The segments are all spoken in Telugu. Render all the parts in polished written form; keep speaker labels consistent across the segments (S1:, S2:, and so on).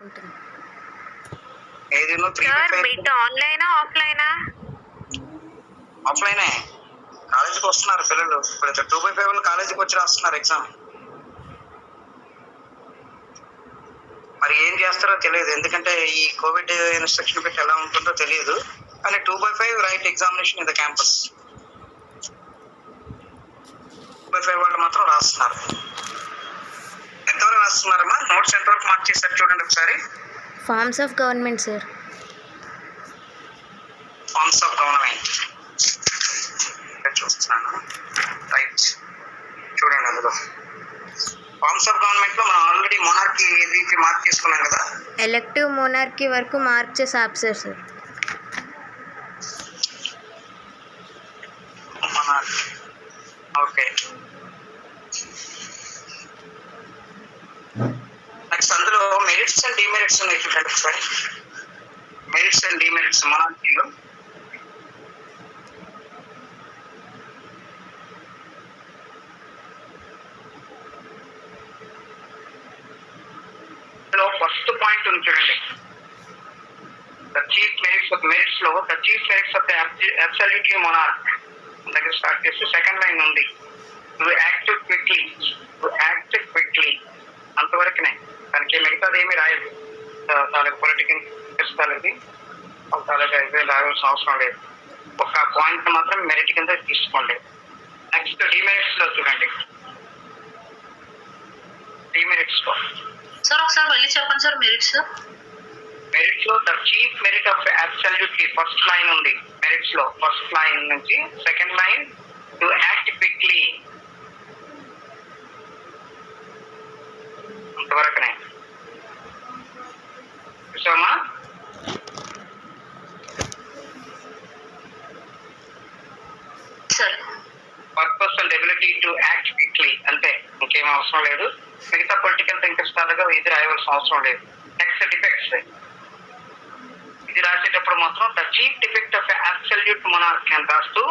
S1: ఉంటుంది.
S2: ఏదేనో
S3: సార్ బిట్ ఆన్లైనా ఆఫ్లైనా?
S2: ఆఫ్లైనే. కాలేజీకి వస్తున్నారు పిల్లలు. ఇప్పుడు 2/5 వాళ్ళు కాలేజీకి వచ్చి రాస్తున్నారు ఎగ్జామ్. మరి ఏం చేస్తారో తెలియదు, ఎందుకంటే ఈ కోవిడ్ ఇన్స్ట్రక్షన్ పెట్టి ఎలా ఉంటుందో తెలియదు. కానీ 2/5 right examination in the campus. 2/5 వాళ్ళు మాత్రం రాస్తున్నారు. ఎంతవరకు రాస్తున్నారమ్మా? నోట్స్ ఎంతవరకు మార్క్ చేశారు చూడండి ఒకసారి.
S1: Forms of government sir.
S2: Forms of government చూస్తున్నాను. రైట్, చూడండి అందులో ఫార్మ్స్ ఆఫ్ గవర్నమెంట్ లో మనం ఆల్రెడీ మొనార్కీ దీనికి మార్క్ చేసుకున్నాం కదా.
S1: ఎలెక్టివ్ మోనార్కీ వరకు మార్క్ చేసి ఆప్సారు సార్.
S2: ఓకే, నెక్స్ట్ అందులో మెరిట్స్ అండ్ డిమెరిట్స్ ఉన్నాయి చూడండి ఒకసారి. మెరిట్స్ అండ్ డిమెరిట్స్ మొనార్కీలో ఫస్ట్ పాయింట్ ఉంది చూడండి. ద చీఫ్ మెరిట్స్ లో the chief merits of the absolutely monarch దగ్గర స్టార్ట్ చేసి సెకండ్ లైన్ ఉంది. టు యాక్ట్ క్విక్లీ అంతవరకునే. దానికి మిగతాది ఏమి రాయదు. తాలూకు పొలిటికల్ తాలూకి తాలూకా రావాల్సిన అవసరం లేదు. ఒక పాయింట్ మాత్రం మెరిట్ కింద తీసుకోండి. నెక్స్ట్ డిమెరిట్స్ లో చూడండి. డిమెరిట్స్ లో
S3: సార్ ఒకసారి మళ్ళీ చెప్పండి సార్. మెరిట్స్
S2: లో the chief merit of absolutely first line ఉంది. మెరిట్స్ లో ఫస్ట్ లైన్ నుంచి second line to act quickly అంతవరకునే. చూసామా?
S3: Sir
S2: purpose and ability to act quickly అంతే, ఇంకేం అవసరం లేదు. మిగతా పొలిటికల్ థింకర్స్ తాలుగా ఇది రాయవలసిన అవసరం లేదు. Next defects. ఇది రాసేటప్పుడు మాత్రం the chief defect of absolute monarchy అని రాస్తూ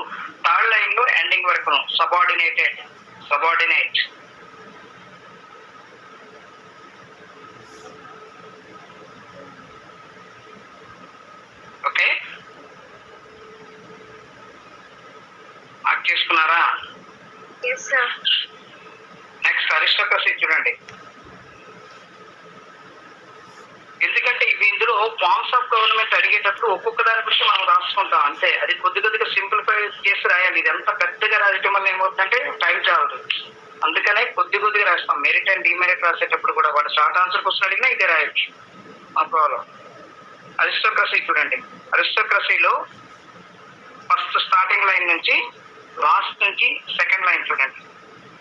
S2: థర్డ్ లైన్ లో ఎండింగ్ వరకు సబార్డినేట్. ఓకే, మార్క్ చేసుకున్నారా? నెక్స్ట్ అరిస్టోక్రసీ చూడండి. ఎందుకంటే ఇవి ఇందులో ఫార్మ్స్ ఆఫ్ గవర్నమెంట్ అడిగేటప్పుడు ఒక్కొక్క దాని గురించి మనం రాసుకుంటాం అంతే. అది కొద్దిగా సింప్లిఫై చేసి రాయాలి. ఇది ఎంత పెద్దగా రాయటం వల్ల ఏమవుతుందంటే టైం చాలదు. అందుకనే కొద్దిగా రాస్తాం. మెరిట్ అండ్ డిమెరిట్ రాసేటప్పుడు కూడా వాడు షార్ట్ ఆన్సర్ క్వశ్చన్ అడిగినా ఇదే రాయొచ్చు, ఆ ప్రాబ్లం. అరిస్టోక్రసీ చూడండి. అరిస్టోక్రసీలో ఫస్ట్ స్టార్టింగ్ లైన్ నుంచి లాస్ట్ నుంచి సెకండ్ లైన్ చూడండి.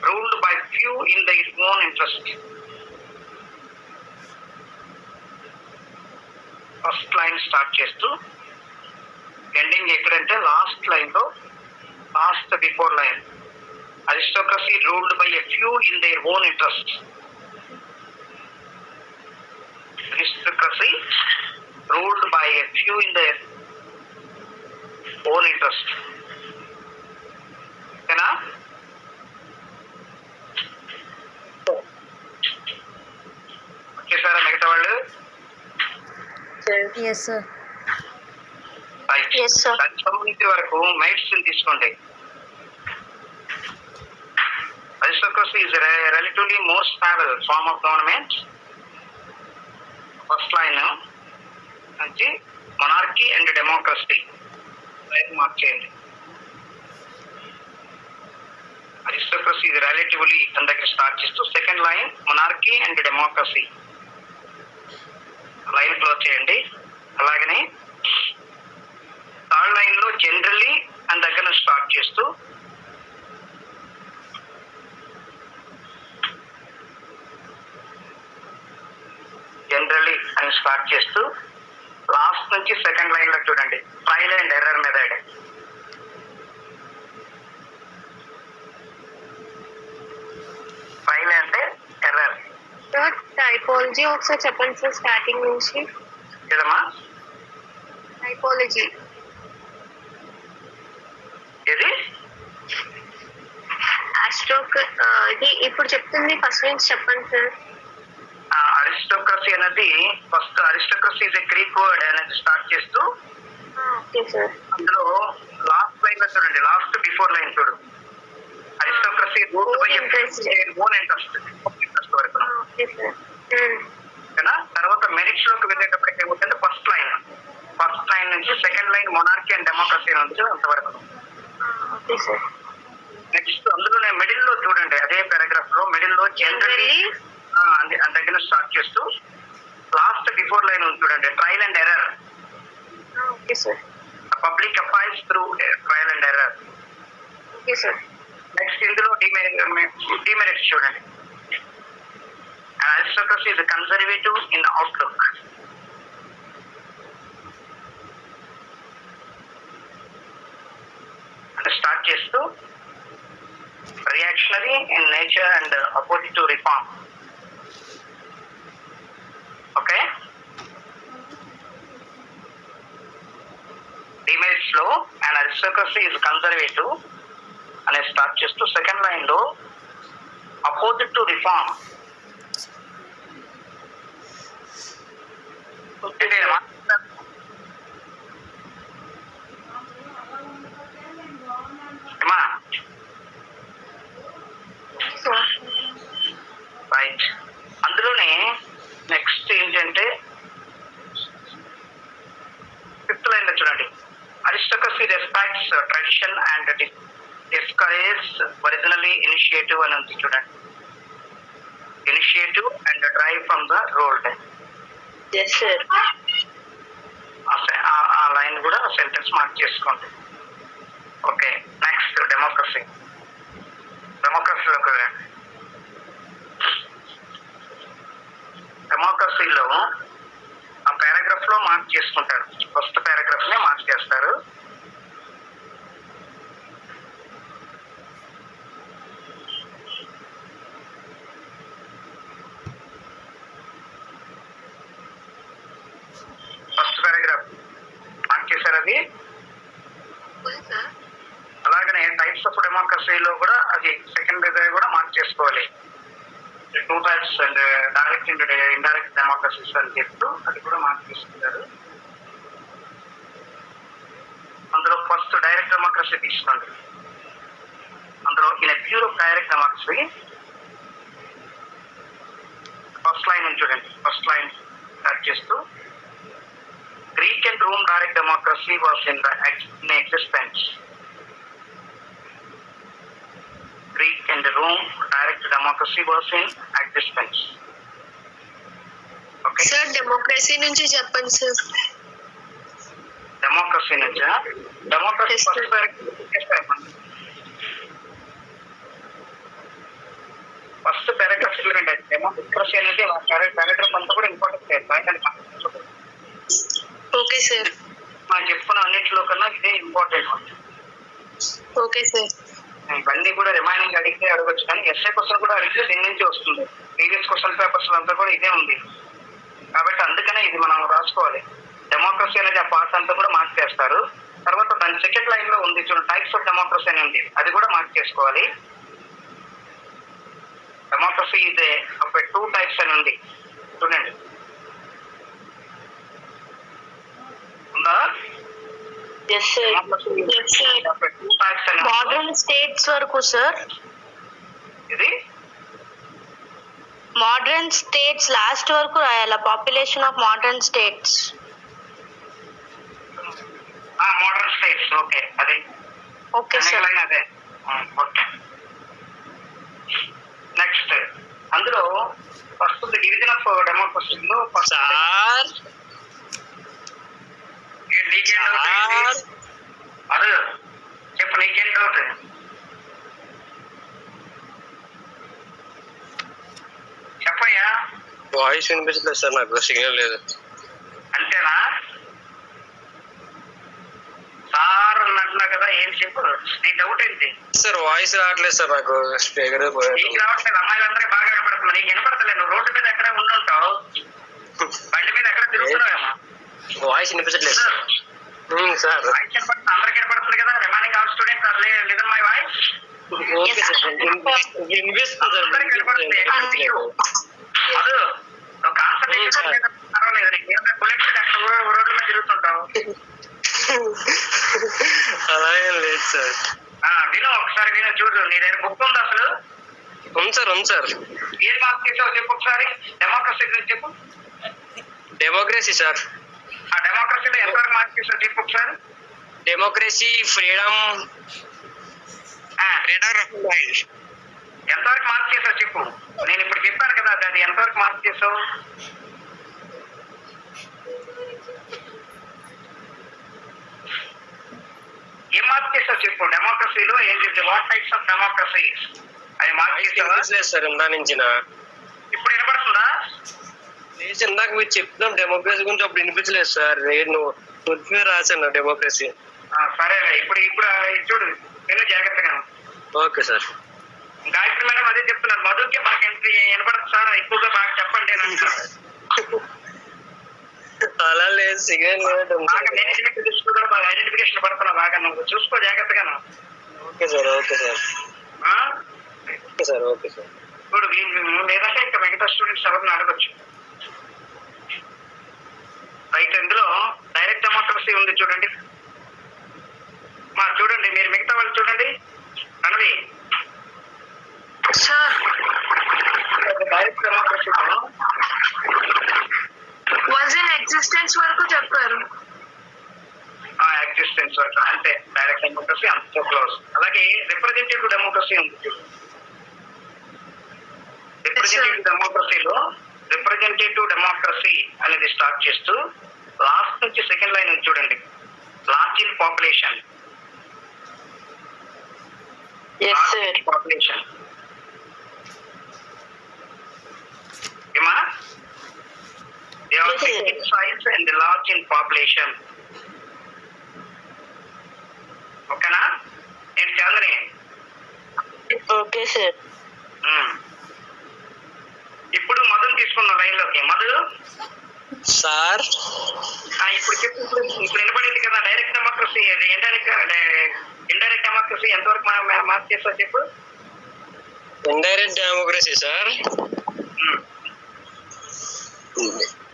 S2: Ruled by few in their own interest. First line start చేస్తూ ఎండింగ్ ఎక్కడంటే లాస్ట్ లైన్ లో last before line. Aristocracy ruled by a few in their own interest. Aristocracy ruled by a few in their own interest. ఓకేనా? వచ్చేసారా మిగతా వాళ్ళు?
S1: Yes sir.
S2: సంబంధించి వరకు మెరిట్స్ తీసుకోండి. Aristocracy is a relatively more stable form of government. First line నుంచి మొనార్కీ అండ్ డెమోక్రసీ మార్క్ చేయండి. అరిస్టోక్రసీ ఇది రిలేటివ్లీ తన దగ్గర స్టార్ట్ చేస్తూ second line monarchy and democracy line close చేయండి. అలాగనే థర్డ్ లైన్ లో జనరల్లీ అని దగ్గర స్టార్ట్ చేస్తూ లాస్ట్ నుంచి సెకండ్ లైన్ లో చూడండి. Trial and error method. Trial అంటే ఎర్రర్.
S3: టైపాలజీ ఒకసారి చెప్పండి సార్ స్టార్టింగ్ నుంచి.
S2: ఏదమ్మా?
S3: టైపాలజీ
S2: ఏది?
S3: ఆస్ట్రోక్ ఇది ఇప్పుడు చెప్తుంది ఫస్ట్ నుంచి చెప్పండి సార్.
S2: అరిస్టోక్రసీ అనేది first aristocracy is a Greek word అనేది స్టార్ట్ చేస్తూ
S3: ఓకే సార్.
S2: అందులో లాస్ట్ లైన్ లో చూడండి, లాస్ట్ బిఫోర్ లైన్ చూడు, aristocracy ruled by own interest వరకు.
S3: Okay sir.
S2: ఓకేనా? తర్వాత మెరిట్స్ లోకి వెళ్ళేటప్పటికి ఏమవుతుంది, ఫస్ట్ లైన్ నుంచి second line monarchy and democracy నుంచి అంతవరకు.
S3: Okay sir.
S2: నెక్స్ట్ అందులోనే మిడిల్ లో చూడండి, అదే పారాగ్రాఫ్ లో మిడిల్ లో జనరల్లీ దగ్గర స్టార్ట్ చేస్తూ లాస్ట్ బిఫోర్ లైన్ ఉంది చూడండి, trial and error.
S3: Okay sir.
S2: Public affairs through trial and error.
S3: Okay sir.
S2: Next ఇందులో డిమెరిట్స్ చూడండి, aristocracy is conservative in outlook. Start చేస్తూ reactionary in nature and opposite to reform. Okay, demerits లో అండ్ అరిస్టోక్రసీ ఇస్ కన్సర్వేటివ్ అనే స్టార్ట్ చేస్తూ సెకండ్ లైన్ లో అపోజిట్ టు రిఫార్మ్. రైట్. అందులోనే నెక్స్ట్ ఏంటంటే ఫిఫ్త్ లైన్ లో చూడండి, aristocracy respects tradition and discourage originally initiative అని ఉంది చూడండి, initiative and drive from the rolled.
S3: Yes sir.
S2: ఆ లైన్ కూడా సెంటెన్స్ మార్క్ చేసుకోండి. ఓకే, నెక్స్ట్ డెమోక్రసీలోకి వెళ్ళండి. డెమోక్రసీలో ఆ పారాగ్రాఫ్ లో మార్క్ చేసుకుంటారు, ఫస్ట్ పారాగ్రాఫ్ నే మార్క్ చేస్తారు. ఫస్ట్ పారాగ్రాఫ్ మార్క్ చేశారు అది. అలాగనే టైప్స్ ఆఫ్ డెమోక్రసీలో కూడా అది సెకండ్ కూడా మార్క్ చేసుకోవాలి. 2 types and direct and indirect democracies అని చెప్తూ అది కూడా మార్క్ చేసుకుంటారు. అందులో ఫస్ట్ డైరెక్ట్ డెమోక్రసీ తీసుకోండి. అందులో in pure of direct democracy first line చూడండి, ఫస్ట్ లైన్ స్టార్ట్ చేస్తూ Greek and Rome direct democracy was in existence. Greek and Rome direct democracy was in existence. Okay.
S3: Sir democracy నుంచి చెప్పండి సార్.
S2: డెమోక్రసీ నుంచా? డెమోక్రసీ ఫస్ట్ పారాగ్రాఫ్ చూడండి. డెమోక్రసీ అనేది పారాగ్రాఫ్ అంతా కూడా ఇంపార్టెంట్.
S3: Okay sir.
S2: మనం చెప్పుకున్న అన్నింటిలో కన్నా ఇదే ఇంపార్టెంట్.
S3: Okay sir.
S2: ఇవన్నీ కూడా రిమైనింగ్ అడిగితే అడగచ్చు, కానీ ఎస్ఏ క్వశ్చన్ కూడా అడిగితే దీని నుంచి వస్తుంది. ప్రీవియస్ క్వశ్చన్ పేపర్స్ అంతా కూడా ఇదే ఉంది కాబట్టి అందుకనే ఇది మనం రాసుకోవాలి. డెమోక్రసీ అనేది ఆ పార్ట్ అంతా కూడా మార్క్ చేస్తారు. తర్వాత దాని సెకండ్ లైన్ లో ఉంది చూడండి, టైప్స్ ఆఫ్ డెమోక్రసీ అని ఉంది, అది కూడా మార్క్ చేసుకోవాలి. డెమోక్రసీ ఇదే ఒక 2 types అని ఉంది చూడండి, ఉందా?
S3: Yes sir. మోడర్న్ స్టేట్స్ వరకు సార్.
S2: ఇది
S3: మోడర్న్ స్టేట్స్ లాస్ట్ వరకు రాయాలా? Population of modern states.
S2: Modern states. Okay, అదే.
S3: Okay sir.
S2: అదే. ఓకే, నెక్స్ట్ అందులో ఫస్ట్ డివిజన్ ఆఫ్ డెమోక్రసీలో ఫస్ట్ అదే చెప్పు, నీకేం డౌట్? చెప్పయ్యా.
S4: వాయిస్ వినిపించలేదు సార్, నాకు సిగ్నల్ లేదు.
S2: అంతేనా సార్ అన్నట్టున్నా కదా, ఏం చెప్పు, నీ డౌట్ ఏంటి
S4: సార్? వాయిస్ రావట్లేదు సార్, నాకు స్పీకర్
S2: నీకు రావట్లేదు. అమ్మాయిలందరికీ బాగా వినపడుతుంది, నీకు వినపడతలేదు. నువ్వు రోడ్డు మీద ఎక్కడ ఉండుంటావు, బండి మీద ఎక్కడ తిరుగుతున్నావేమో.
S4: వాయిస్ వినిపించట్లేదు సార్.
S2: వాయిస్ వినపడుతుంది, అందరికి వినపడుతుంది కదా. Remaining all students are listen my voice.
S4: Okay sir, వినిపిస్తుంది సార్.
S2: అందరికి వినపడుతుంది. అది ఒక పర్వాలేదు, బుల్లెట్ అక్కడ రోడ్ల మీద తిరుగుతుంటావు.
S4: అలాగే లేదు సార్.
S2: విను ఒకసారి, విను చూడు, నీ దగ్గర బుక్ ఉంది అసలు?
S4: ఉంది సార్, ఉంది సార్.
S2: ఏం మార్క్ చేసావు చెప్పు ఒకసారి. డెమోక్రసీ గురించి చెప్పు.
S4: Democracy sir.
S2: ఆ డెమోక్రసీలో ఎంతవరకు మార్క్ చేసావు చెప్పు ఒకసారి.
S4: డెమోక్రసీ, ఫ్రీడమ్,
S2: ఎంతవరకు మార్క్ చేసావు చెప్పు. నేను ఇప్పుడు చెప్పాను కదా, అది ఎంతవరకు మార్క్ చేసావు? ఏం మార్క్ చేసావు చెప్పు. డెమోక్రసీలో ఏం చెప్తే వాట్ టైప్స్ ఆఫ్ డెమోక్రసీ అది మార్క్ చేసావా?
S4: లేదు సార్, ఇందా నుంచి
S2: ఇప్పుడు వినపడుతుందా?
S4: లేదు, ఇందాక మీరు చెప్తున్నాం డెమోక్రసీ గురించి, అప్పుడు వినిపించలేదు సార్. నేను కొద్దిగా రాశాను డెమోక్రసీ.
S2: సరేలే, ఇప్పుడు ఇప్పుడు చూడు, నేను జాగ్రత్తగా.
S4: Okay sir.
S2: గాయత్రి మేడం అదే చెప్తున్నారు, మధుకి బాగా వినపడదు సార్, ఎక్కువగా బాగా చెప్పండి అని అంటున్నారు.
S4: అలా లేదు, సిగ్నల్ లేదు.
S2: బాగా మేనేజ్మెంట్ దృష్టిలో కూడా బాగా ఐడెంటిఫికేషన్ పడుతున్నా, బాగా నువ్వు చూసుకో జాగ్రత్తగా.
S4: Okay sir, okay sir, okay sir, okay sir.
S2: ఇప్పుడు లేదంటే ఇంకా మిగతా స్టూడెంట్స్ ఎవరిని అడగచ్చు. రైట్, ఇందులో డైరెక్ట్ డెమోక్రసీ ఉంది చూడండి. చూడండి, మీరు మిగతా వాళ్ళు చూడండి. రణవి direct democracy
S3: was in existence వరకు చెప్పారు.
S2: ఎగ్జిస్టెన్స్ వరకు అంటే డైరెక్ట్ డెమోక్రసీ అంత క్లోజ్. అలాగే రిప్రజెంటేటివ్ డెమోక్రసీ ఉంది. రిప్రజెంటేటివ్ డెమోక్రసీ అనేది స్టార్ట్ చేస్తూ లాస్ట్ నుంచి సెకండ్ లైన్ ఉంది చూడండి. లార్జ్ ఇన్ పాపులేషన్, పాపులేషన్ ఏమా size and large in population. ఓకేనా? నేను చంద్రని.
S3: Okay sir.
S2: ఇప్పుడు మధుని తీసుకున్నాం లైన్ లోకి. మధు
S4: సార్,
S2: ఇప్పుడు చెప్పు. ఇప్పుడు వినపడింది కదా డైరెక్ట్ డెమోక్రసీ, ఇండైరెక్ట్ డెమోక్రసీ ఎంతవరకు మార్క్ చేస్తా చెప్పు.
S4: Indirect democracy sir,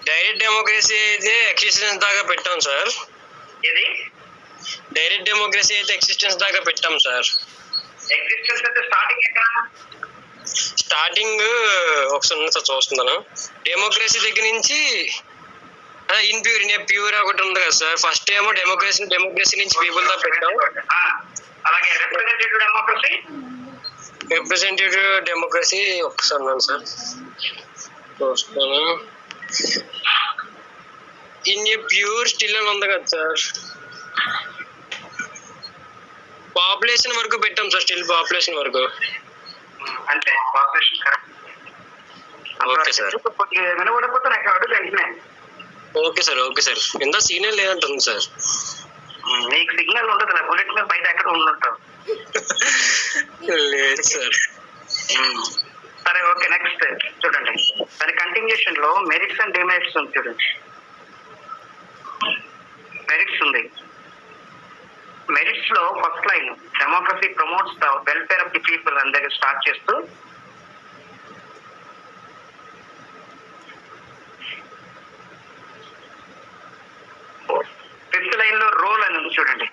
S4: direct democracy అయితే ఎక్సిస్టెన్స్ దాకా పెట్టాం సార్.
S2: ఇది
S4: డైరెక్ట్ డెమోక్రసీ అయితే ఎక్సిస్టెన్స్ దాకా పెట్టాం సార్.
S2: ఎగ్జిస్టెన్స్ అయితే స్టార్టింగ్ ఎక్కడ?
S4: స్టార్టింగ్ ఒకసారి సార్ చూస్తున్నాను. డెమోక్రసీ దగ్గర నుంచి ప్యూర్ ఒకటి ఉంది కదా సార్. ఫస్ట్ ఏమో డెమోక్రసీ నుంచి పీపుల్ దా పెట్టాం.
S2: అలాగే రిప్రజెంటేటివ్
S4: డెమోక్రసీ ఒకసారి ఉన్నాను సార్ చూస్తాను. ఇన్ ఏ ప్యూర్ స్టిల్ అని ఉంది కదా సార్. పాపులేషన్ వరకు పెట్టాం సార్, స్టిల్ పాపులేషన్ వరకు.
S2: అంటే పాపులేషన్ కరెక్ట్.
S4: ఓకే సార్,
S2: వినబడకపోతే నాకు అడుగు వెంటనే.
S4: Okay sir, okay sir. ఎంత సీనియర్ లేదంటుంది సార్.
S2: నీకు సిగ్నల్ ఉండదు, బుల్లెట్ మీద బయట ఎక్కడ ఉండుంటావు.
S4: లేదు సార్.
S2: సరే, ఓకే. నెక్స్ట్ చూడండి, దాని కంటిన్యూషన్ లో మెరిట్స్ అండ్ డిమెరిట్స్ ఉంది చూడండి. మెరిట్స్ ఉంది. మెరిట్స్ లో first line democracy promotes the welfare of the people అని దగ్గర స్టార్ట్ చేస్తూ ఫిఫ్త్ లైన్ లో రోల్ అని ఉంది చూడండి.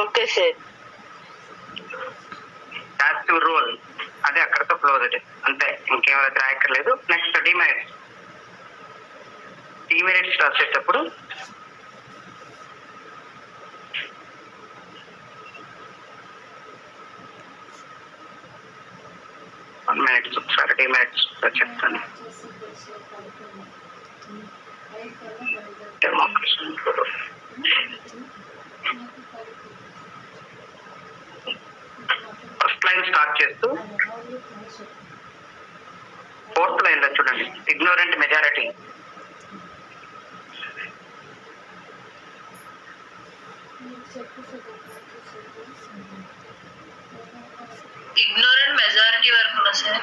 S3: Okay sir.
S2: యాక్టివ్ రోల్ అదే అక్కడతో క్లోజ్ అది అంతే, ఇంకేమైనా రాయక్కర్లేదు. Next demerits. డిమెరిట్స్ రాసేటప్పుడు ఒకసారి డిమెరిట్స్ చెప్తాను. డెమోక్రసీ ఫస్ట్ లైన్ స్టార్ట్ చేస్తూ ఫోర్త్ లైన్ లో చూడండి, ఇగ్నోరెంట్ మెజారిటీ.
S3: ఇగ్నోరెంట్ మెజారిటీ వరకు సార్.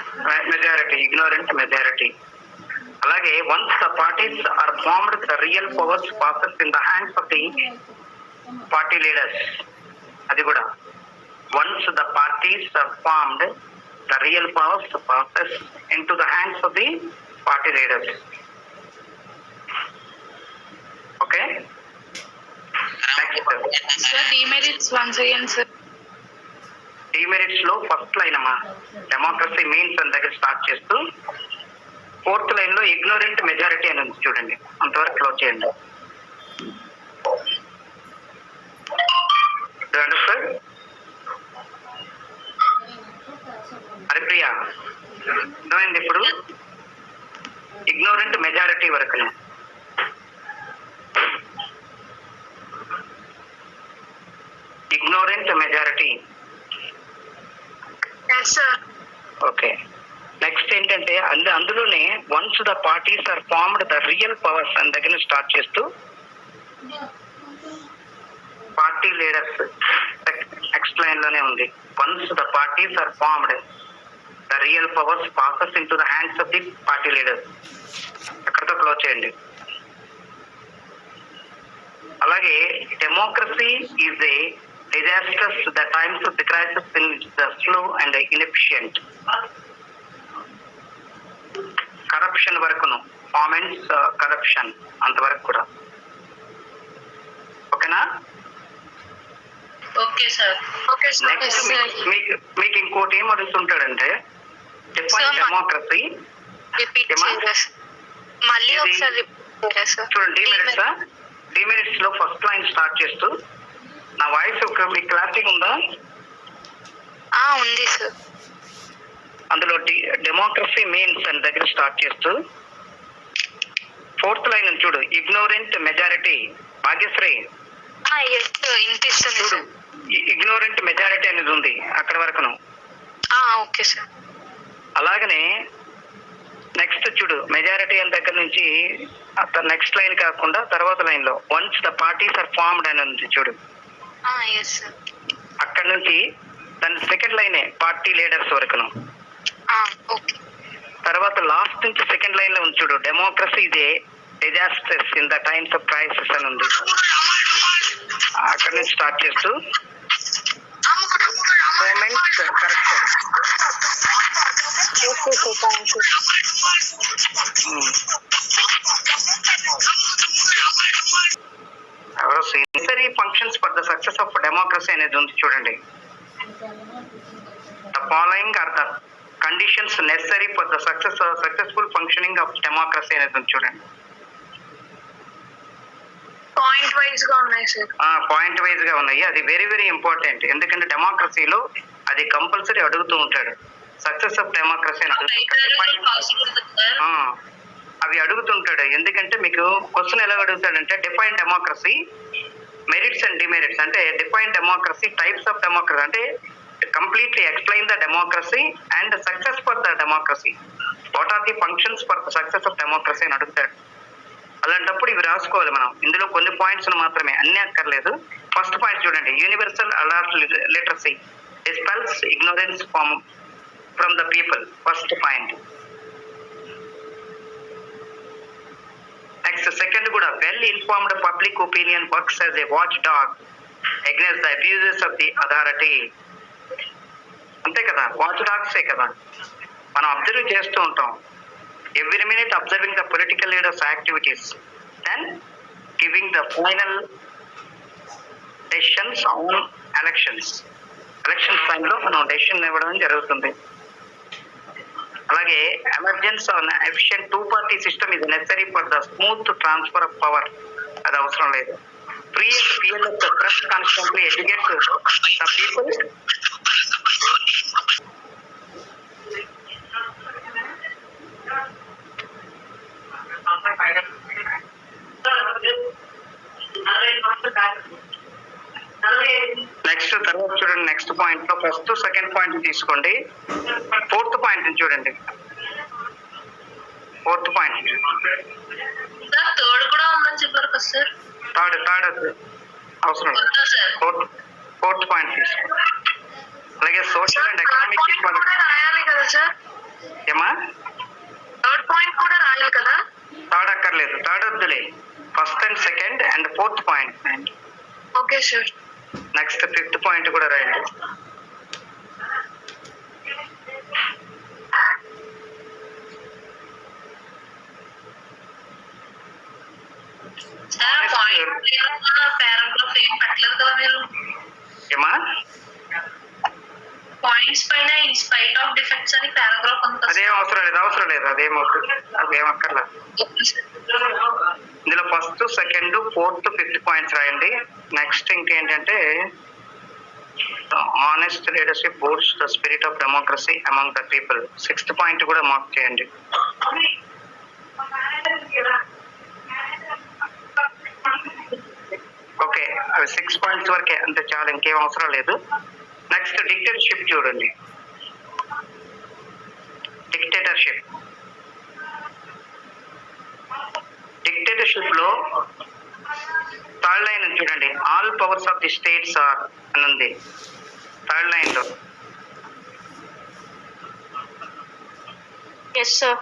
S2: Majority, ignorant majority. అలాగే once the parties are formed the real powers passes in the hands of the party leaders. అది కూడా once the parties are formed the real powers passes into the hands of the party leaders. Okay? Next.
S3: Sir, demerits once again, sir.
S2: Demerits లో ఫస్ట్ లైన్ అమ్మా డెమోక్రసీ మీన్స్ అని దగ్గర స్టార్ట్ చేస్తూ ఫోర్త్ లైన్ లో ఇగ్నోరెంట్ మెజారిటీ అని ఉంది చూడండి, అంతవరకు క్లోజ్ చేయండి. అండర్స్టాండ్? హరిప్రియ అర్థమైంది ఇప్పుడు? ఇగ్నోరెంట్ మెజారిటీ వరకు ఇగ్నోరెంట్ మెజారిటీ. ఓకే, నెక్స్ట్ ఏంటంటే అందులోనే once the parties are formed the real powers అని దగ్గర స్టార్ట్ చేస్తూ పార్టీ లీడర్స్ నెక్స్ట్ లైన్ లోనే ఉంది. Once the parties are formed the real powers passes into the hands of the party leaders. అక్కడితో క్లోజ్ చేయండి. అలాగే democracy is a disasters the times of the crisis in the slow and inefficient. Corruption వరకును, ఫార్మెంట్స్ కరప్షన్ అంతవరకు కూడా. ఓకేనా?
S3: Okay sir. Okay sir.
S2: Next మీకు ఇంకోటి ఏం అడుగుతుంటాడంటే డిఫైన్ డెమోక్రసీ.
S3: మళ్ళీ ఒకసారి
S2: చూడండి, డిమెరిట్స్ లో ఫస్ట్ లైన్ స్టార్ట్ చేస్తూ నా వాయిస్ మీకు క్లారిటీగా ఉందా?
S3: ఉంది సార్.
S2: అందులో డెమోక్రసీ మీన్స్ అని దగ్గర స్టార్ట్ చేస్తూ ఫోర్త్ లైన్ చూడు, ఇగ్నోరెంట్ మెజారిటీ. భాగ్యశ్రీ చూడు, ఇగ్నోరెంట్ మెజారిటీ అనేది ఉంది అక్కడ వరకును.
S3: Okay sir.
S2: అలాగనే నెక్స్ట్ చూడు, మెజారిటీ అని దగ్గర నుంచి నెక్స్ట్ లైన్ కాకుండా తర్వాత లైన్ లో once the parties are formed అని ఉంది చూడు, అక్కడ నుంచి దాని సెకండ్ లైనే పార్టీ లీడర్స్ వరకును. తర్వాత లాస్ట్ నుంచి సెకండ్ లైన్ లో ఉంది చూడు, డెమోక్రసీ ఇదే disasters in the times of crisis అని ఉంది. అక్కడ నుంచి స్టార్ట్ చేస్తూ payments correction. Necessary functions for the success of democracy అనేది ఉంది చూడండి. The following are the conditions necessary for the successful functioning of democracy అనేది ఉంది చూడండి.
S3: పాయింట్ వైజ్ గా ఉన్నాయి సార్.
S2: పాయింట్ వైజ్ గా ఉన్నాయి. అది వెరీ వెరీ ఇంపార్టెంట్. ఎందుకంటే డెమోక్రసీలో అది కంపల్సరీ అడుగుతూ ఉంటాడు. సక్సెస్ ఆఫ్ డెమోక్రసీ అవి అడుగుతుంటాడు. ఎందుకంటే మీకు క్వశ్చన్ ఎలా అడుగుతాడంటే define democracy, merits and demerits. అంటే define democracy, types of democracy, అంటే completely explain the democracy and success for the democracy. What are the functions for the success of democracy అని అడుగుతాడు. అలాంటప్పుడు ఇవి రాసుకోవాలి మనం. ఇందులో కొన్ని పాయింట్స్ మాత్రమే, అన్ని అక్కర్లేదు. ఫస్ట్ పాయింట్ చూడండి, universal alert literacy dispels ignorance from the people. First point. Next second కూడా, well informed public opinion works as a watch dog against the abuses of the authority. అంతే కదా, వాచ్ డాగ్సే కదా మనం అబ్జర్వ్ చేస్తూ ఉంటాం. Every minute observing the political leaders' activities, then giving the final decisions on elections. Elections time లో మనం డెసిషన్ ఇవ్వడం జరుగుతుంది. అలాగే emergence on efficient two party system ఇది necessary for the smooth transfer of power. అది అవసరం లేదు. Free and fearless trust constantly educate the people. Next తర్వాత చూడండి, నెక్స్ట్ పాయింట్ లో ఫస్ట్ సెకండ్ పాయింట్ తీసుకోండి. ఫోర్త్ పాయింట్ చూడండి. ఫోర్త్ పాయింట్
S3: థర్డ్ కూడా ఉందని చెప్పారు కదా సార్.
S2: థర్డ్ అవసరం. ఫోర్త్ పాయింట్ తీసుకోండి. అలాగే సోషల్ అండ్ ఎకనామిక్
S3: రాయాలి కదా సార్.
S2: ఏమా
S3: థర్డ్ పాయింట్ కూడా రాయాలి కదా.
S2: థర్డ్ అక్కర్లేదు, థర్డ్ వద్దులే. First and second and fourth point.
S3: Okay sir.
S2: Next fifth point కూడా రాయండి.
S3: సార్ పాయింట్ పారాగ్రాఫ్ ఏం పెట్టలేదు కదా మీరు?
S2: ఏమా
S3: పాయింట్స్ పైన ఇన్ స్పైట్ ఆఫ్ డిఫెక్ట్స్ అని పారాగ్రాఫ్ అంతా
S2: అదేం అవసరం లేదు అదేం అక్కర్లా. ఇందులో first, second, fourth, fifth points రాయండి. నెక్స్ట్ ఇంకేంటంటే honest leadership boosts the spirit of democracy among the people. Sixth point కూడా మార్క్ చేయండి. ఓకే, అవి 6 పాయింట్స్ వరకే, అంతే చాలా, ఇంకేం అవసరం లేదు. నెక్స్ట్ డిక్టేటర్షిప్ చూడండి. డిక్టేటర్షిప్ లో థర్డ్ లైన్ చూడండి. All powers of the states are అని ఉంది థర్డ్ లైన్ లో.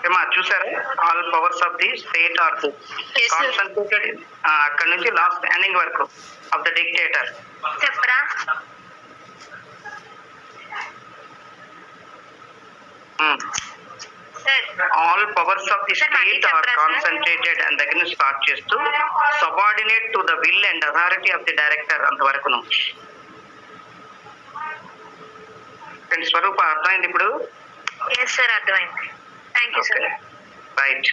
S2: ఏమా చూసారా? All powers of the state are concentrated అక్కడ నుంచి లాస్ట్ ఎండింగ్ వరకు ఆఫ్ ద డిక్టేటర్.
S1: చెప్పరా?
S2: All powers of the state are concentrated అని దగ్గర నుంచి స్టార్ట్ చేస్తూ subordinate to the will and authority of the director అంతవరకును. స్వరూప అర్థమైంది ఇప్పుడు?
S1: సార్ అర్థమైంది. Thank you sir.
S2: Right.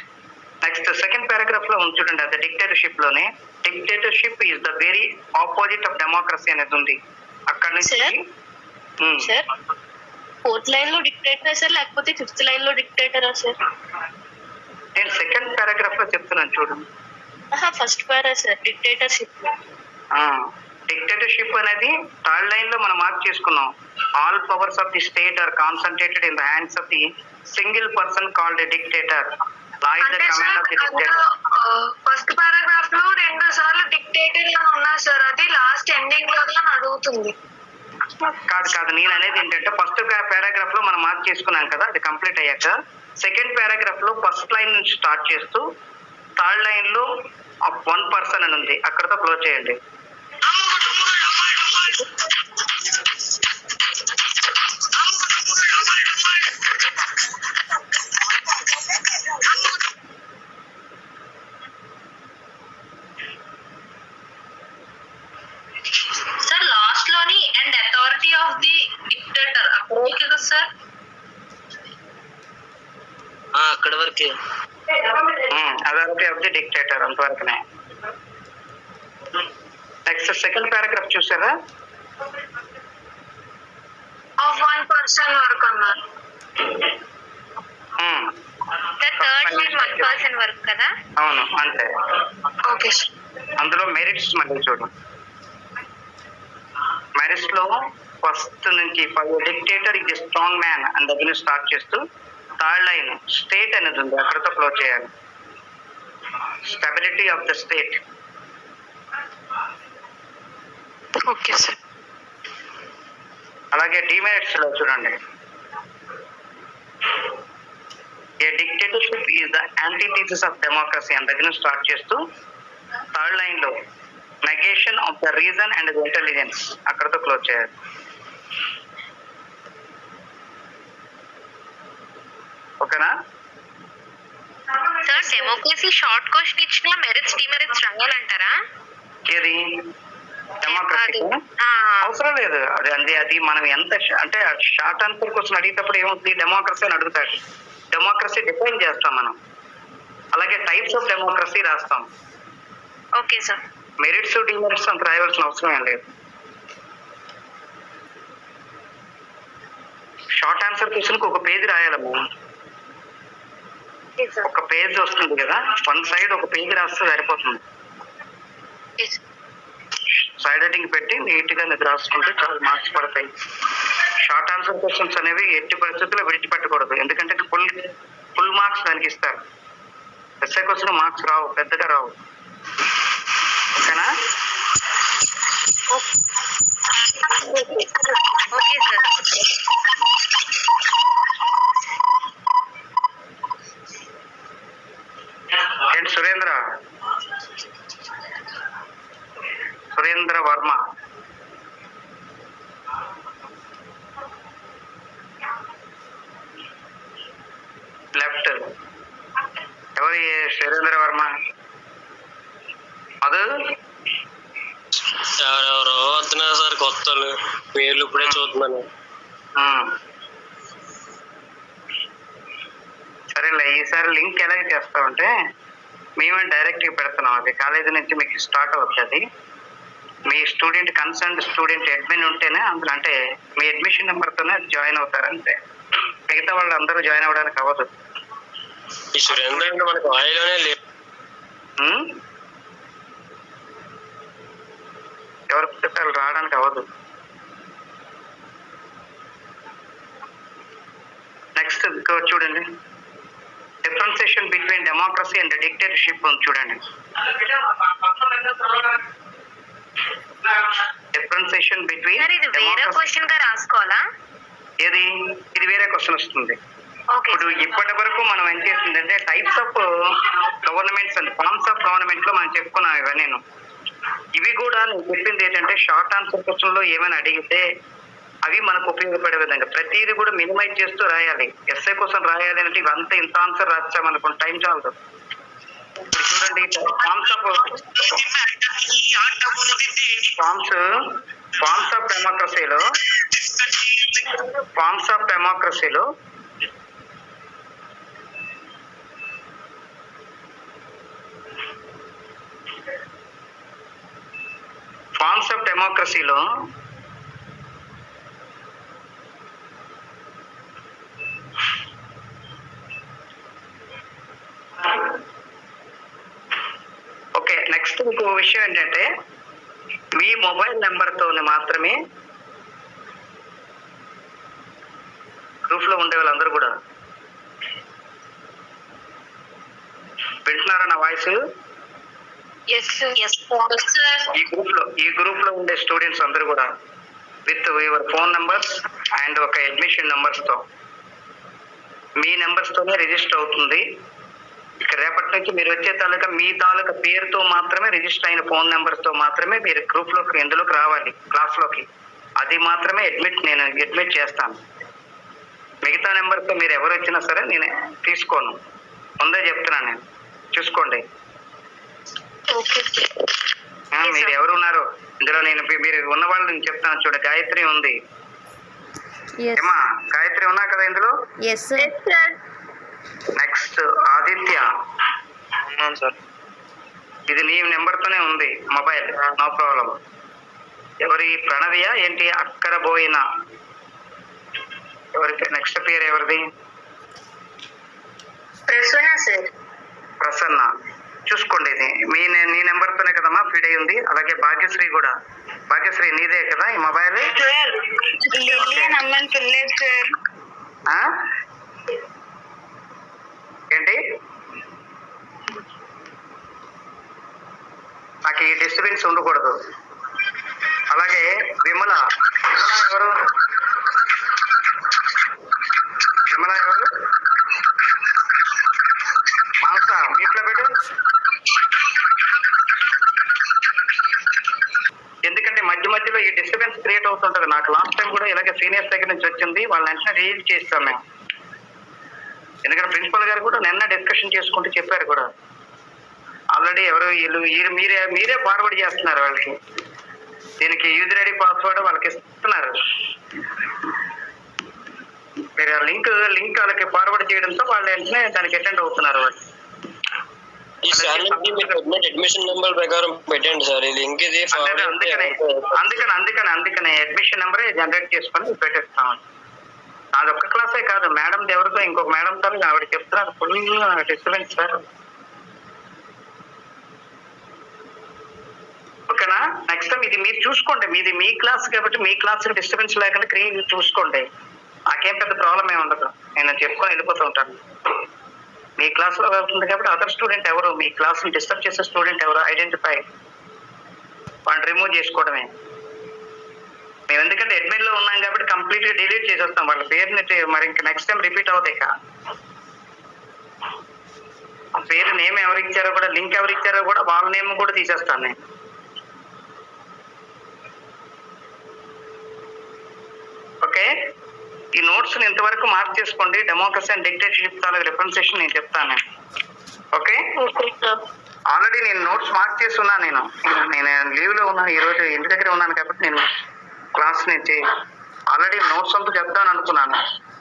S2: Next second paragraph లో ఉంచుండి. అది డిక్టేటర్షిప్ లోనే dictatorship is the very opposite of democracy అనేది ఉంది. అక్కడ నుంచి
S3: సార్ ఫోర్త్ లైన్ లో డిక్టేటర్ సార్, లేకపోతే ఫిఫ్త్ లైన్ లో డిక్టేటరా సార్?
S2: నేను సెకండ్ పారాగ్రాఫ్ లో చెప్తున్నాను చూడండి.
S3: ఫస్ట్ పారా సార్ డిక్టేటర్షిప్.
S2: డిక్టేటర్షిప్ అనేది థర్డ్ లైన్ లో మనం మార్క్ చేసుకున్నాం. All powers of the state are concentrated in the hands of the single person called a dictator.
S5: First paragraph లో 2 సార్లు డిక్టేటర్ అని ఉన్నా సార్, అది లాస్ట్ ఎండింగ్ లో అడుగుతుంది.
S2: కాదు, నేను అనేది ఏంటంటే ఫస్ట్ పారాగ్రాఫ్ లో మనం మార్క్ చేసుకున్నాం కదా, అది కంప్లీట్ అయ్యాక సెకండ్ పారాగ్రాఫ్ లో ఫస్ట్ లైన్ నుంచి స్టార్ట్ చేస్తూ థర్డ్ లైన్ లో 1 పర్సన్ అని ఉంది, అక్కడతో క్లోజ్ చేయండి.
S3: సార్ లాస్ట్ లోని and authority of the dictator okay కదా సార్?
S4: అక్కడ వరకే
S2: అథారిటీ ఆఫ్ ది డిక్టేటర్ అంతవరకునే. నెక్స్ట్ సెకండ్ పారాగ్రాఫ్ చూసారా?
S5: ఆఫ్ 1 పర్సన్ వరకు అన్నారు.
S1: థర్డ్ లైన్ 1 పర్సన్ వరకు కదా?
S2: అవును, అంతే.
S5: Okay sir.
S2: అందులో మెరిట్స్ మళ్ళీ చూడండి. మెరిట్స్ లో ఫస్ట్ నుంచి డిక్టేటర్ ఇది స్ట్రాంగ్ మ్యాన్ అని దగ్గర స్టార్ట్ చేస్తూ థర్డ్ లైన్ స్టేట్ అనేది ఉంది, అక్కడతో క్లోజ్ చేయాలి. Stability of the state.
S5: Okay sir.
S2: అలాగే డిమెరిట్స్ లో చూడండి. A dictatorship is the antithesis of democracy అని దగ్గర స్టార్ట్ చేస్తూ థర్డ్ లైన్ లో negation of the reason and the intelligence, అక్కడతో క్లోజ్ చేయాలి. ఓకేనా?
S1: సార్ డెమోక్రసీ షార్ట్ క్వశ్చన్ ఇచ్చిన మెరిట్స్ డిమెరిట్స్ రాయాలంటారా?
S2: ఏది డెమోక్రసీ అవసరం లేదు. అది మనం ఎంత అంటే షార్ట్ ఆన్సర్ క్వశ్చన్ అడిగేటప్పుడు ఏమవుతుంది, డెమోక్రసీ అని అడుగుతాడు. డెమోక్రసీ డిఫైన్ చేస్తాం మనం. అలాగే టైప్స్ ఆఫ్ డెమోక్రసీ రాస్తాం.
S1: Okay sir.
S2: మెరిట్స్ డిమెరిట్స్ అంత రాయవలసిన అవసరం ఏం లేదు. షార్ట్ ఆన్సర్ క్వశ్చన్ కి ఒక పేజీ రాయాలమ్మా. ఒక పేజ్ వస్తుంది కదా, 1 సైడ్ ఒక పేజీ రాస్తే సరిపోతుంది. సైడ్ హెడ్డింగ్ పెట్టి నీట్ గా నిద్ర రాసుకుంటే చాలా మార్క్స్ పడతాయి. షార్ట్ ఆన్సర్ క్వశ్చన్స్ అనేవి ఎట్టి పరిస్థితుల్లో విడిచిపెట్టకూడదు, ఎందుకంటే ఫుల్ మార్క్స్ దానికి ఇస్తారు. ఎస్ఐ క్వశ్చన్ మార్క్స్ రావు, పెద్దగా రావు. ఓకేనా?
S1: Okay sir.
S2: ఏంటి సురేంద్ర వర్మ లెఫ్ట్. ఎవరి సురేంద్ర వర్మ? అది
S4: ఎవరెవరో వస్తున్నారు సార్ కొత్త వాళ్ళు. పేర్లు ఇప్పుడే చూస్తున్నాను.
S2: సరేలే, ఈసారి లింక్ ఎలా చేస్తామంటే మేమే డైరెక్ట్గా పెడుతున్నాం. అది కాలేజీ నుంచి మీకు స్టార్ట్ అవుతుంది. మీ స్టూడెంట్ కన్సర్న్ స్టూడెంట్ అడ్మిన్ ఉంటేనే అందులో, అంటే మీ అడ్మిషన్ నెంబర్తోనే జాయిన్ అవుతారు అంతే. మిగతా వాళ్ళు అందరూ జాయిన్ అవ్వడానికి అవ్వదు.
S4: ఈ సురేంద్ర అంటే మనకు ఆయిలోనే లేదు.
S2: ఎవరు వాళ్ళు రావడానికి అవ్వదు. నెక్స్ట్ చూడండి, differentiation between democracy and dictatorship ఉంది చూడండి. డిఫరెన్సియేషన్ బిట్వీన్
S1: సార్ ఇది వేరే క్వశ్చన్ గా రాసుకోవాలా?
S2: ఏది ఇది వేరే క్వశ్చన్ వస్తుంది.
S1: ఓకే.
S2: ఇప్పుడు ఇప్పటి వరకు మనం ఏం చేసిందంటే types of governments and forms of government లో మనం చెప్పుకున్నాం ఇవన్నీ. ఇవి కూడా నేను చెప్పింది ఏంటంటే షార్ట్ ఆన్సర్ క్వశ్చన్ లో ఏమైనా అడిగితే అవి మనకు ఉపయోగపడే విధంగా ప్రతిదీ కూడా మినిమైజ్ చేస్తూ రాయాలి. ఎస్ఐ క్వశ్చన్ రాయాలి అంటే ఇవంతా ఇంత ఆన్సర్ రాసామనుకోండి టైం చాలదు. ఇప్పుడు చూడండి, ఫార్మ్స్ ఆఫ్ డెమోక్రసీలో ఫార్మ్స్ ఆఫ్ డెమోక్రసీలో ఓకే. నెక్స్ట్ ఇంకో విషయం ఏంటంటే మీ మొబైల్ నెంబర్తో మాత్రమే గ్రూప్ లో ఉండే వాళ్ళందరూ కూడా వింటున్నారా నా వాయిస్? ఈ గ్రూప్ లో ఉండే స్టూడెంట్స్ అందరూ కూడా with your phone numbers and ఒక అడ్మిషన్ నంబర్స్ తో మీ నెంబర్స్ తోనే రిజిస్టర్ అవుతుంది. ఇక రేపటి నుంచి మీరు వచ్చే మీ తాలూకా పేరుతో మాత్రమే రిజిస్టర్ అయిన ఫోన్ నెంబర్స్ తో మాత్రమే మీరు గ్రూప్ లోకి ఎందులోకి రావాలి, క్లాస్ లోకి. అది మాత్రమే నేను అడ్మిట్ చేస్తాను. మిగతా నెంబర్ తో మీరు ఎవరు వచ్చినా సరే నేను తీసుకోను. ముందే చెప్తున్నాను, నేను చూసుకోండి. మీరు ఎవరు ఉన్నారు ఇందులో? మీరు ఉన్న వాళ్ళు నేను చెప్తాను చూడ. గాయత్రి ఉంది ఏమా? గాయత్రి ఉన్నా కదా ఇందులో? నెక్స్ట్ ఆదిత్య.
S4: సార్
S2: ఇది నీ నెంబర్ తోనే ఉంది మొబైల్, నో ప్రాబ్లం. ఎవరి ప్రణవియా ఏంటి? అక్కర పోయినా ఎవరికి? నెక్స్ట్ పేరు ఎవరిది? ప్రసన్న. చూసుకోండి, ఇది నీ నెంబర్ తోనే కదమ్మా ఫీడ్ అయి ఉంది. అలాగే భాగ్యశ్రీ కూడా. భాగ్యశ్రీ నీదే కదా ఈ మొబైల్? ఏంటి? నాకు ఈ డిస్టర్బెన్స్ ఉండకూడదు. అలాగే విమల. ఎవరు? విమల ఎవరు? మానస మీట్లో పెట్టు. ఎందుకంటే మధ్యలో ఈ డిస్టర్బెన్స్ క్రియేట్ అవుతుంటది. నాకు లాస్ట్ టైం కూడా ఇలాగే సీనియర్స్ దగ్గర నుంచి వచ్చింది. వాళ్ళని వెంటనే రిలీజ్ చేస్తాం మేము. ఎందుకంటే ప్రిన్సిపల్ గారు కూడా నిన్న డిస్కషన్ చేసుకుంటూ చెప్పారు కూడా. ఆల్రెడీ ఎవరు వీళ్ళు మీరే ఫార్వర్డ్ చేస్తున్నారు వాళ్ళకి. దీనికి యూజర్ ఐడి పాస్వర్డ్ వాళ్ళకి ఇస్తున్నారు. మీరు ఆ లింక్ వాళ్ళకి ఫార్వర్డ్ చేయడంతో వాళ్ళు వెంటనే దానికి అటెండ్ అవుతున్నారు. వాళ్ళు
S4: అడ్మిషన్ నెంబర్ ప్రకారం పెట్టండి సార్. ఈ లింక్ ఇది
S2: అందుకనే అడ్మిషన్ నెంబరే జనరేట్ చేసుకొని పెట్టేస్తాం. నాది ఒక్క క్లాసే కాదు, మేడం ఎవరితో ఇంకొక మేడం తో ఆవిడ చెప్తున్నారు. Full disturbance sir. ఓకేనా? నెక్స్ట్ టైం ఇది మీరు చూసుకోండి. మీది మీ క్లాస్ కాబట్టి మీ క్లాస్ డిస్టర్బెన్స్ లేకుండా క్రియేట్ చూసుకోండి. నాకేం పెద్ద ప్రాబ్లం ఏమి ఉండదు. నేను చెప్పుకొని వెళ్ళిపోతూ ఉంటాను. మీ క్లాస్ లో వెళ్తుంది కాబట్టి అదర్ స్టూడెంట్ ఎవరు, మీ క్లాస్ డిస్టర్బ్ చేసే స్టూడెంట్ ఎవరు ఐడెంటిఫై, వాడిని రిమూవ్ చేసుకోవడమే. మేము ఎందుకంటే అడ్మిన్ లో ఉన్నాం కాబట్టి కంప్లీట్ గా డిలీట్ చేసేస్తాం వాళ్ళ పేరుని. మరి ఇంకా నెక్స్ట్ టైం రిపీట్ అవుతాయి. ఆ పేరు నేమ్ ఎవరు ఇచ్చారో కూడా, లింక్ ఎవరు ఇచ్చారో కూడా వాళ్ళ నేమ్ కూడా తీసేస్తాను నేను. ఓకే, ఈ నోట్స్ ఇంతవరకు మార్క్ చేసుకోండి. డెమోక్రసీ అండ్ డిక్టేటర్షిప్ తాలూకు డిఫరెన్సియేషన్ నేను చెప్తాను. ఓకే, ఆల్రెడీ నేను నోట్స్ మార్క్ చేస్తున్నా. నేను లీవ్ లో ఉన్నాను, ఈ రోజు ఇంటి దగ్గర ఉన్నాను కాబట్టి నేను క్లాస్ నుంచి ఆల్రెడీ నోట్స్ అంతా చెప్తాను అనుకున్నాను.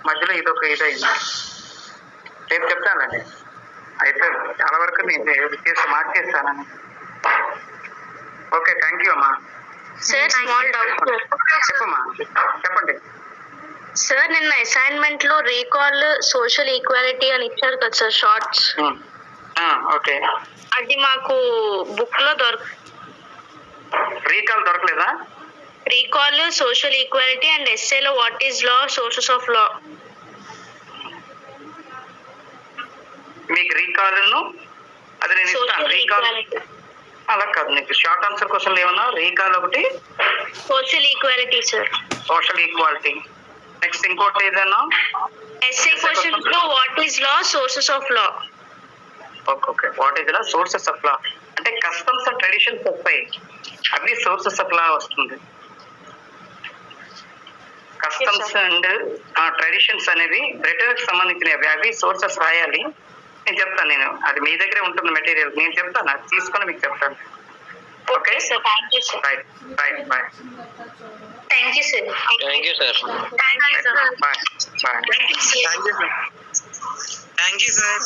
S2: మధ్యలో ఇదొక ఇదైంది. రేపు చెప్తానండి. అయితే చాలా వరకు నేను చేసి మార్క్ చేస్తానని. ఓకే, థ్యాంక్ యూ అమ్మా.
S3: Sir small doubt.
S2: చెప్పమ్మా, చెప్పండి.
S3: సార్ నిన్న అసైన్మెంట్ లో రీకాల్ సోషల్ ఈక్వాలిటీ అని ఇచ్చారు కదా సార్ షార్ట్స్.
S2: ఓకే,
S3: అది మాకు బుక్ లో
S2: రీకాల్ దొరకలేదా?
S3: రీకాల్ సోషల్ ఈక్వాలిటీ అండ్ ఎస్ఏలో what is law, sources of law.
S2: మీకు రీకాల్ను అది నేను ఇస్తాను. రీకాల్ అలా కాదు, నీకు షార్ట్ ఆన్సర్ క్వశ్చన్ ఏమన్నా రీకాల్ ఒకటి,
S3: social equality sir.
S2: Social equality. Next ఇంకోటి ఏదన్నా
S3: ఎస్ఏ క్వశ్చన్స్ లో what is law, sources of law.
S2: Okay, what is law, sources of law అంటే కస్టమ్స్ అండ్ ట్రెడిషన్స్ వస్తాయి, అవి సోర్సెస్ ఆఫ్ లా వస్తుంది. కస్టమ్స్ అండ్ ట్రెడిషన్స్ అనేవి బ్రిటన్కి సంబంధించినవి, అవి సోర్సెస్ రాయాలి. నేను చెప్తాను, నేను అది మీ దగ్గరే ఉంటుంది మెటీరియల్, నేను చెప్తాను, అది తీసుకొని మీకు చెప్తాను. Okay
S3: sir, thank you sir.
S2: Right right bye.
S3: Thank you sir.
S4: Thank you sir.
S2: Bye bye.
S4: Thank you sir.